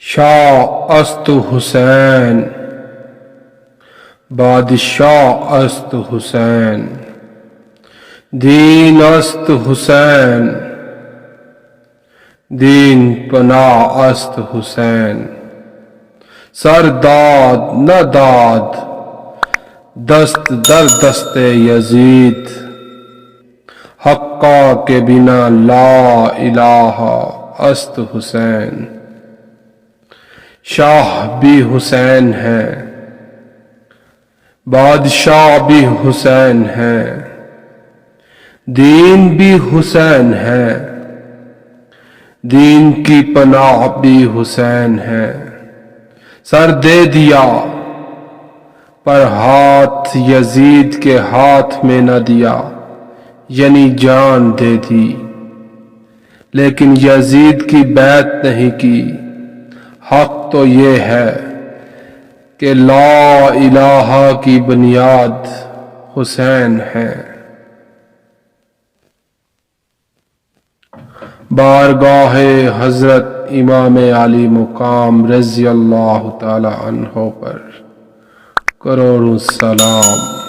شاہ است حسین، بادشاہ است حسین، دین است حسین، دین پناہ است حسین، سر داد نہ داد دست در دست یزید، حقا کے بنا لا الہ است حسین۔ شاہ بھی حسین ہے، بادشاہ بھی حسین ہے، دین بھی حسین ہے، دین کی پناہ بھی حسین ہے۔ سر دے دیا پر ہاتھ یزید کے ہاتھ میں نہ دیا، یعنی جان دے دی، لیکن یزید کی بیعت نہیں کی۔ حق تو یہ ہے کہ لا الہ کی بنیاد حسین ہے۔ بارگاہ حضرت امام علی مقام رضی اللہ تعالی عنہ پر کروڑوں سلام۔